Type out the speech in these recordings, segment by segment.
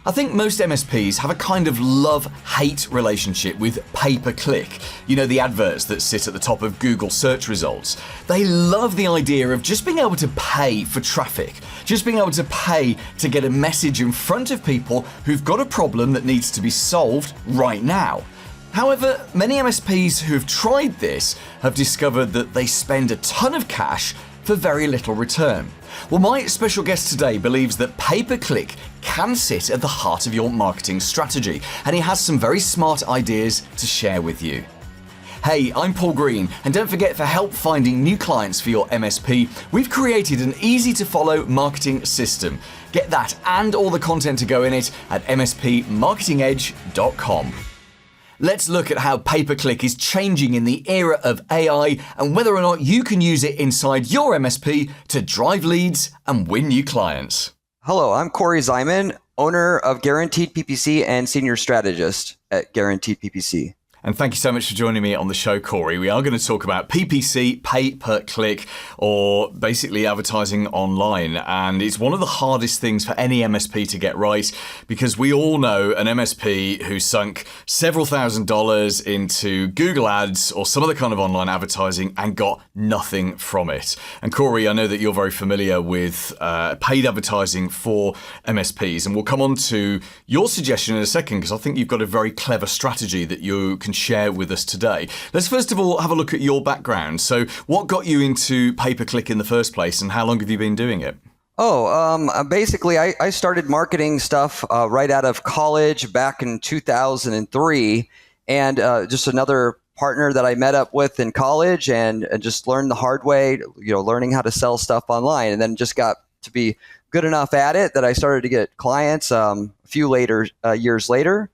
I think most MSPs have a kind of love-hate relationship with pay-per-click. You know, the adverts that sit at the top of Google search results. They love the idea of just being able to pay for traffic, just being able to pay to get a message in front of people who've got a problem that needs to be solved right now. However, many MSPs who've tried this have discovered that they spend a ton of cash for very little return. Well, my special guest today believes that pay-per-click can sit at the heart of your marketing strategy, and he has some very smart ideas to share with you. Hey, I'm Paul Green, and don't forget, for help finding new clients for your MSP, we've created an easy-to-follow marketing system. Get that and all the content to go in it at MSPmarketingedge.com. Let's look at how pay-per-click is changing in the era of AI and whether or not you can use it inside your MSP to drive leads and win new clients. Hello, I'm Corey Zieman, owner of Guaranteed PPC and Senior Strategist at Guaranteed PPC. And thank you so much for joining me on the show, Corey. We are going to talk about PPC, pay-per-click, or basically advertising online. And it's one of the hardest things for any MSP to get right, because we all know an MSP who sunk several $1,000s into Google Ads or some other kind of online advertising and got nothing from it. And Corey, I know that you're very familiar with paid advertising for MSPs, and we'll come on to your suggestion in a second, because I think you've got a very clever strategy that you can share with us today. Let's first of all have a look at your background. So what got you into pay-per-click in the first place, and how long have you been doing it? Basically, I started marketing stuff right out of college back in 2003, and just another partner that I met up with in college, and just learned the hard way, learning how to sell stuff online, and then just got to be good enough at it that I started to get clients a few years later.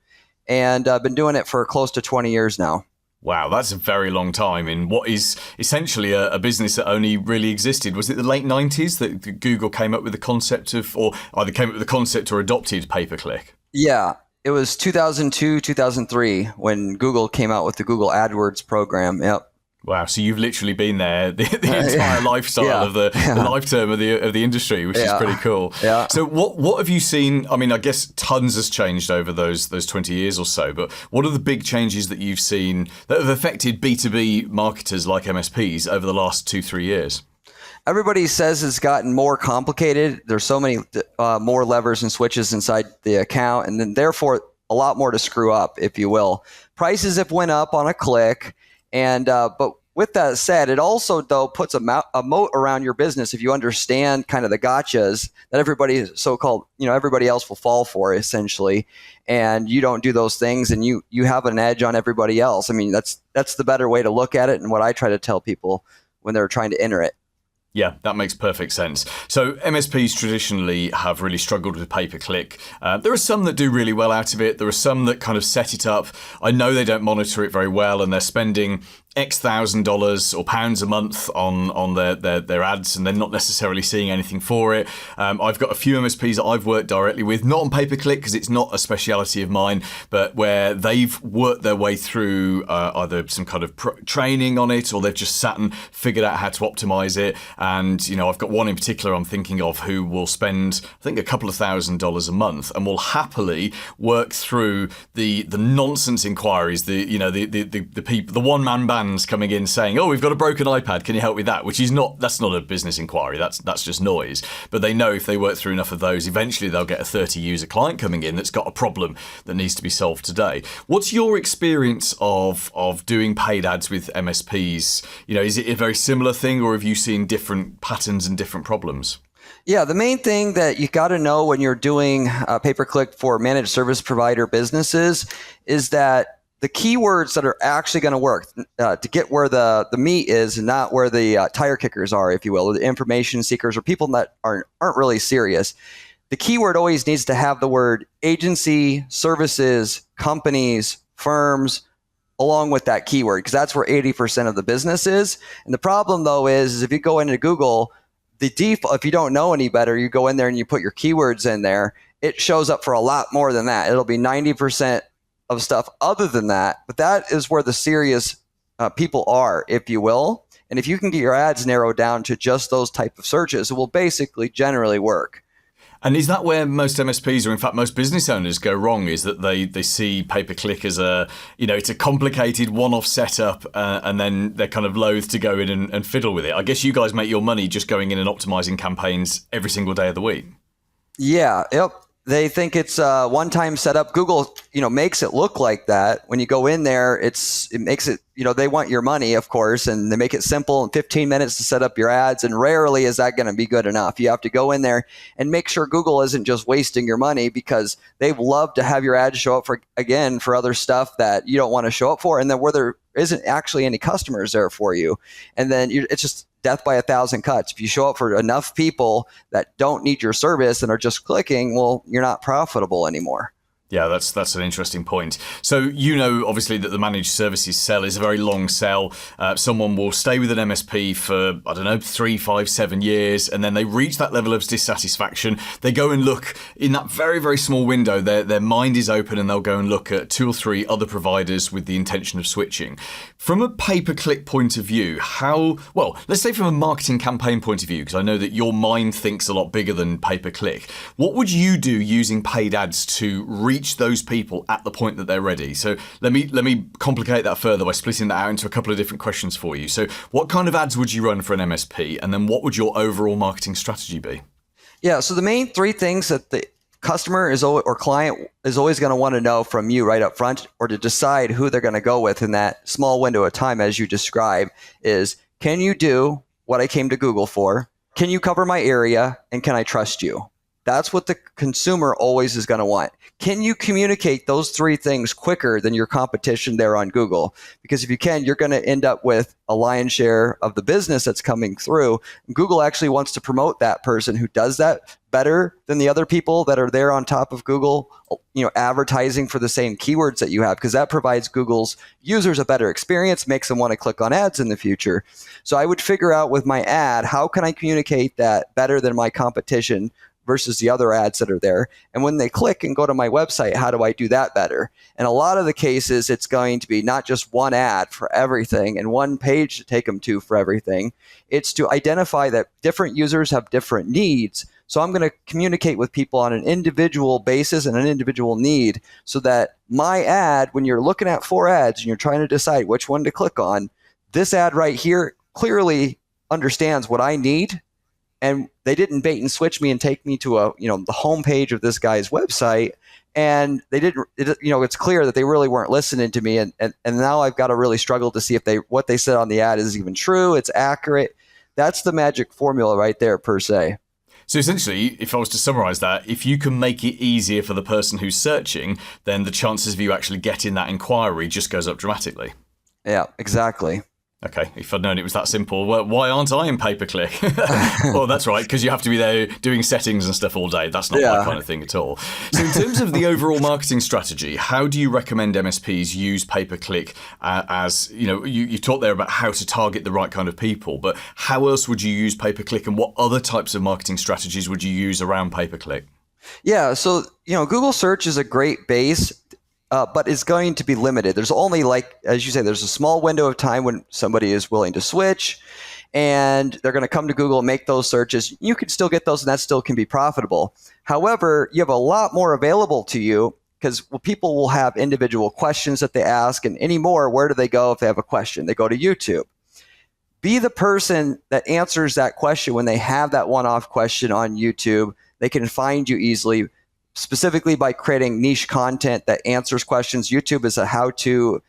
And I've been doing it for close to 20 years now. Wow, that's a very long time in what is essentially a business that only really existed. Was it the late 90s that Google came up with the concept of, or either came up with the concept or adopted pay-per-click? Yeah, it was 2002, 2003 when Google came out with the Google AdWords program. Yep. Wow, so you've literally been there the entire lifestyle of the lifetime of the industry, which is pretty cool. Yeah. So what have you seen? I mean, I guess tons has changed over those 20 years or so, but what are the big changes that you've seen that have affected B2B marketers like MSPs over the last 2-3 years? Everybody says it's gotten more complicated. There's so many more levers and switches inside the account, and then therefore a lot more to screw up, if you will. Prices have went up on a click. And but with that said, it also, though, puts a moat around your business if you understand kind of the gotchas that everybody so-called, everybody else will fall for, essentially. And you don't do those things, and you have an edge on everybody else. I mean, that's the better way to look at it, and what I try to tell people when they're trying to enter it. Yeah, that makes perfect sense. So MSPs traditionally have really struggled with pay-per-click. There are some that do really well out of it. There are some that kind of set it up. I know they don't monitor it very well, and they're spending X $1,000s or pounds a month on their ads, and they're not necessarily seeing anything for it. I've got a few MSPs that I've worked directly with, not on pay-per-click because it's not a speciality of mine, but where they've worked their way through either some kind of training on it, or they've just sat and figured out how to optimize it. And I've got one in particular I'm thinking of who will spend, I think, a couple of $1,000s a month, and will happily work through the nonsense inquiries, the people, the one-man band coming in saying, "Oh, we've got a broken iPad, can you help with that?" Which is that's not a business inquiry, that's just noise. But they know if they work through enough of those, eventually they'll get a 30-user client coming in that's got a problem that needs to be solved today. What's your experience of doing paid ads with MSPs? Is it a very similar thing, or have you seen different patterns and different problems? Yeah, the main thing that you got to know when you're doing pay-per-click for managed service provider businesses is that the keywords that are actually going to work to get where the meat is, and not where the tire kickers are, if you will, or the information seekers or people that aren't really serious. The keyword always needs to have the word agency, services, companies, firms, along with that keyword, because that's where 80% of the business is. And the problem, though, is if you go into Google, the default, if you don't know any better, you go in there and you put your keywords in there, it shows up for a lot more than that. It'll be 90% of stuff other than that, but that is where the serious people are, if you will. And if you can get your ads narrowed down to just those type of searches, it will basically generally work. And is that where most MSPs, or in fact most business owners, go wrong? Is that they see pay-per-click as it's a complicated one-off setup, and then they're kind of loath to go in and fiddle with it. I guess you guys make your money just going in and optimizing campaigns every single day of the week. Yeah, yep. They think it's a one-time setup. Google, makes it look like that. When you go in there, it makes it, they want your money, of course, and they make it simple in 15 minutes to set up your ads. And rarely is that going to be good enough. You have to go in there and make sure Google isn't just wasting your money, because they love to have your ads show up for other stuff that you don't want to show up for, and then where there isn't actually any customers there for you. And then it's just death by 1,000 cuts. If you show up for enough people that don't need your service and are just clicking, well, you're not profitable anymore. Yeah, that's an interesting point. So obviously that the managed services sell is a very long sell. Someone will stay with an MSP for, 3, 5, 7 years, and then they reach that level of dissatisfaction. They go and look in that very, very small window. Their mind is open, and they'll go and look at 2 or 3 other providers with the intention of switching. From a pay-per-click point of view, let's say from a marketing campaign point of view, because I know that your mind thinks a lot bigger than pay-per-click. What would you do using paid ads to reach those people at the point that they're ready? So let me complicate that further by splitting that out into a couple of different questions for you. So what kind of ads would you run for an MSP, and then what would your overall marketing strategy be? Yeah, so the main 3 things that the customer or client is always going to want to know from you right up front, or to decide who they're going to go with in that small window of time as you describe, is, can you do what I came to Google for? Can you cover my area? And can I trust you? That's what the consumer always is going to want. Can you communicate those 3 things quicker than your competition there on Google? Because if you can, you're going to end up with a lion's share of the business that's coming through. Google actually wants to promote that person who does that better than the other people that are there on top of Google, advertising for the same keywords that you have, because that provides Google's users a better experience, makes them want to click on ads in the future. So I would figure out with my ad, how can I communicate that better than my competition versus the other ads that are there? And when they click and go to my website, how do I do that better? And a lot of the cases, it's going to be not just one ad for everything and one page to take them to for everything. It's to identify that different users have different needs. So I'm going to communicate with people on an individual basis and an individual need, so that my ad, when you're looking at 4 ads and you're trying to decide which one to click on, this ad right here clearly understands what I need. And they didn't bait and switch me and take me to the homepage of this guy's website. And they didn't, it's clear that they really weren't listening to me. And now I've got to really struggle to see if what they said on the ad is even true, it's accurate. That's the magic formula right there, per se. So essentially, if I was to summarize that, if you can make it easier for the person who's searching, then the chances of you actually getting that inquiry just goes up dramatically. Yeah, exactly. Okay, if I'd known it was that simple, well, why aren't I in pay-per-click? Well, that's right, because you have to be there doing settings and stuff all day. That's not my kind of thing at all. So in terms of the overall marketing strategy, how do you recommend MSPs use pay-per-click as, you talked there about how to target the right kind of people, but how else would you use pay-per-click, and what other types of marketing strategies would you use around pay-per-click? Yeah, so, Google search is a great base. But it's going to be limited. There's only, as you say, there's a small window of time when somebody is willing to switch, and they're going to come to Google and make those searches. You can still get those, and that still can be profitable. However, you have a lot more available to you, because people will have individual questions that they ask, and anymore, where do they go if they have a question? They go to YouTube. Be the person that answers that question when they have that one-off question on YouTube. They can find you easily, specifically by creating niche content that answers questions. YouTube is a how-to,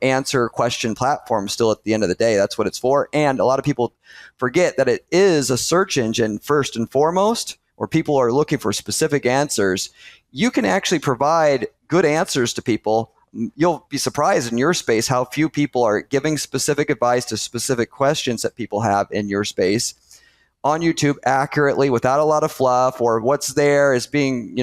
answer question platform still at the end of the day. That's what it's for. And a lot of people forget that it is a search engine first and foremost, where people are looking for specific answers. You can actually provide good answers to people. You'll be surprised in your space how few people are giving specific advice to specific questions that people have in your space on YouTube accurately, without a lot of fluff, or what's there is being,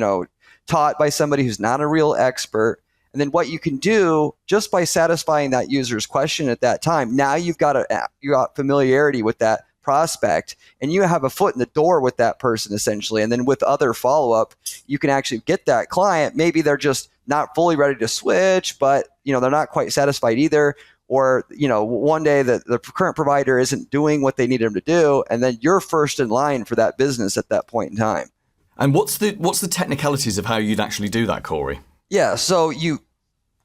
taught by somebody who's not a real expert. And then what you can do just by satisfying that user's question at that time, now you got familiarity with that prospect, and you have a foot in the door with that person essentially. And then with other follow-up, you can actually get that client. Maybe they're just not fully ready to switch, but they're not quite satisfied either. Or, one day the current provider isn't doing what they need them to do, and then you're first in line for that business at that point in time. And what's the technicalities of how you'd actually do that, Corey? Yeah, so you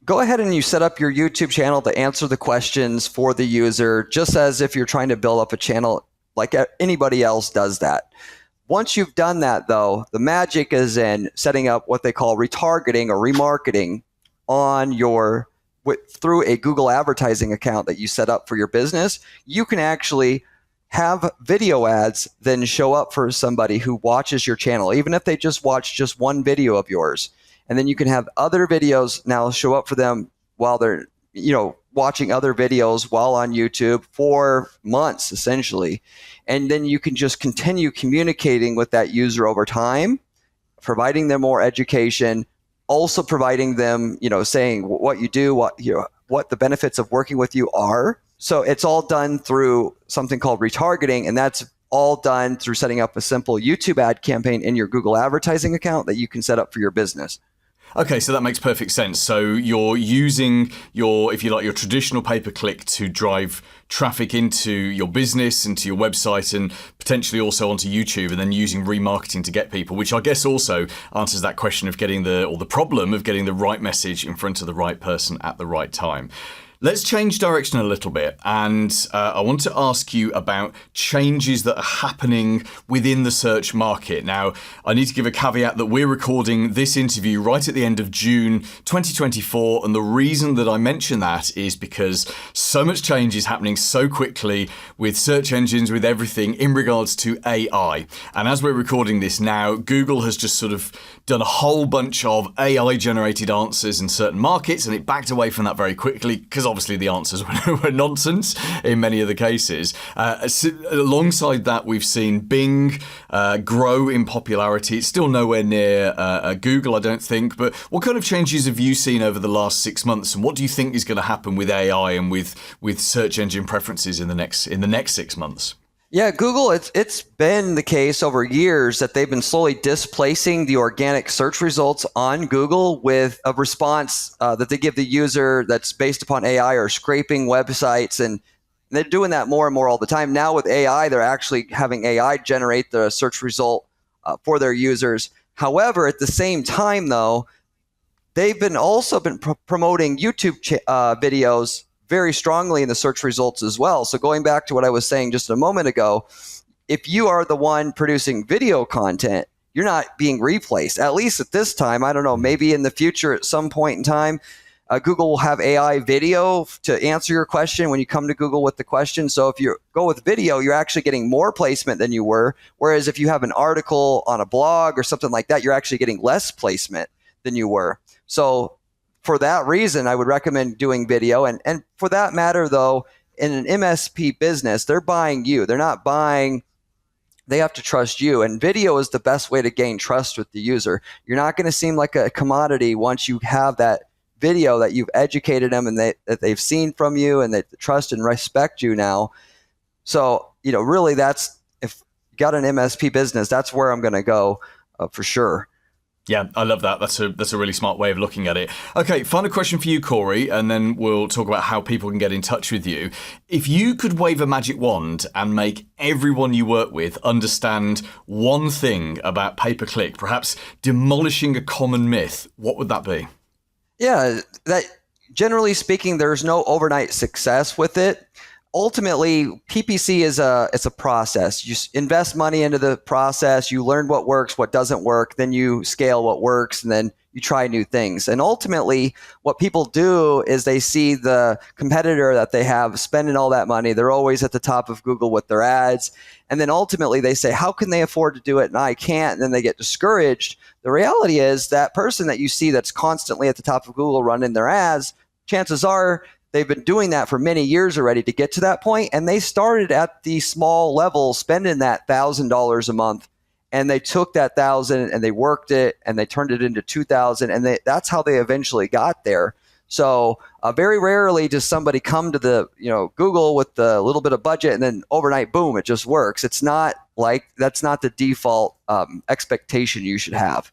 go ahead and you set up your YouTube channel to answer the questions for the user, just as if you're trying to build up a channel like anybody else does that. Once you've done that, though, the magic is in setting up what they call retargeting or remarketing on through a Google advertising account that you set up for your business. You can actually have video ads then show up for somebody who watches your channel, even if they just watch just one video of yours. And then you can have other videos now show up for them while they're, watching other videos while on YouTube for months, essentially. And then you can just continue communicating with that user over time, providing them more education, also providing them, saying what you do, what the benefits of working with you are. So it's all done through something called retargeting, and that's all done through setting up a simple YouTube ad campaign in your Google advertising account that you can set up for your business. Okay, so that makes perfect sense. So you're using your traditional pay-per-click to drive traffic into your business, into your website, and potentially also onto YouTube, and then using remarketing to get people, which I guess also answers that question of getting the problem of getting the right message in front of the right person at the right time. Let's change direction a little bit, and I want to ask you about changes that are happening within the search market. Now, I need to give a caveat that we're recording this interview right at the end of June 2024, and the reason that I mention that is because so much change is happening so quickly with search engines, with everything in regards to AI. And as we're recording this now, Google has just sort of done a whole bunch of AI-generated answers in certain markets, and it backed away from that very quickly because obviously the answers were nonsense in many of the cases. Alongside that, we've seen Bing grow in popularity. It's still nowhere near Google, I don't think. But what kind of changes have you seen over the last 6 months, and what do you think is going to happen with AI and with search engine preferences in the next 6 months? Yeah, Google, it's been the case over years that they've been slowly displacing the organic search results on Google with a response that they give the user that's based upon AI or scraping websites. And they're doing that more and more all the time. Now with AI, they're actually having AI generate the search result for their users. However, at the same time, though, they've also been promoting YouTube videos very strongly in the search results as well. So going back to what I was saying just a moment ago, if you are the one producing video content, you're not being replaced, at least at this time. I don't know, maybe in the future at some point in time, Google will have AI video to answer your question when you come to Google with the question. So if you go with video, you're actually getting more placement than you were. Whereas if you have an article on a blog or something like that, you're actually getting less placement than you were. So for that reason, I would recommend doing video. And for that matter, though, in an MSP business, they're buying you. They're not buying, they have to trust you. And video is the best way to gain trust with the user. You're not going to seem like a commodity once you have that video that you've educated them and that they've seen from you and they trust and respect you now. So, really that's, if you got an MSP business, that's where I'm going to go for sure. Yeah, I love that. That's a really smart way of looking at it. Okay, final question for you, Corey, and then we'll talk about how people can get in touch with you. If you could wave a magic wand and make everyone you work with understand one thing about pay-per-click, perhaps demolishing a common myth, what would that be? Yeah, that generally speaking, there's no overnight success with it. Ultimately, PPC it's a process. You invest money into the process, you learn what works, what doesn't work, then you scale what works, and then you try new things. And ultimately, what people do is they see the competitor that they have spending all that money. They're always at the top of Google with their ads. And then ultimately they say, how can they afford to do it and I can't? And then they get discouraged. The reality is that person that you see that's constantly at the top of Google running their ads, chances are they've been doing that for many years already to get to that point, and they started at the small level spending that $1,000 a month, and they took that $1,000 and they worked it and they turned it into $2,000, and that's how they eventually got there. So very rarely does somebody come to the Google with a little bit of budget and then overnight, boom, it just works. It's not like that's not the default expectation you should have.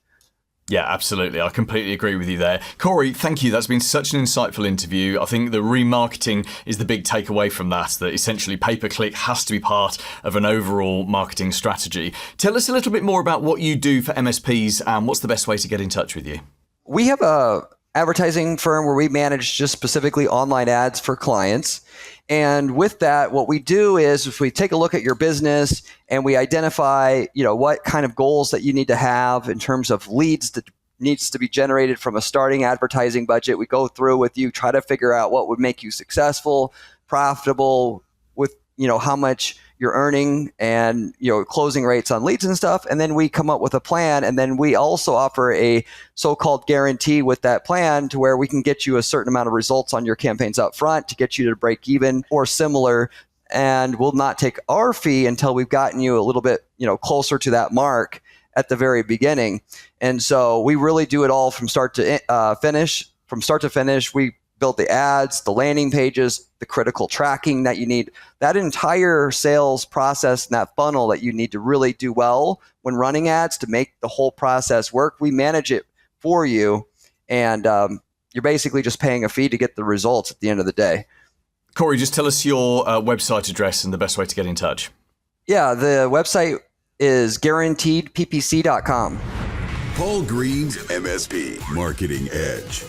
Yeah, absolutely. I completely agree with you there. Corey, thank you. That's been such an insightful interview. I think the remarketing is the big takeaway from that essentially pay-per-click has to be part of an overall marketing strategy. Tell us a little bit more about what you do for MSPs and what's the best way to get in touch with you. We have a advertising firm where we manage just specifically online ads for clients. And with that, what we do is if we take a look at your business and we identify, what kind of goals that you need to have in terms of leads that needs to be generated from a starting advertising budget, we go through with you, try to figure out what would make you successful, profitable with, how much you're earning and, closing rates on leads and stuff. And then we come up with a plan. And then we also offer a so-called guarantee with that plan to where we can get you a certain amount of results on your campaigns up front to get you to break even or similar. And we'll not take our fee until we've gotten you a little bit, closer to that mark at the very beginning. And so we really do it all from start to finish. From start to finish, we build the ads, the landing pages, the critical tracking that you need, that entire sales process and that funnel that you need to really do well when running ads to make the whole process work. We manage it for you, and you're basically just paying a fee to get the results at the end of the day. Corey, just tell us your website address and the best way to get in touch. Yeah, the website is guaranteedppc.com. Paul Green's MSP Marketing Edge.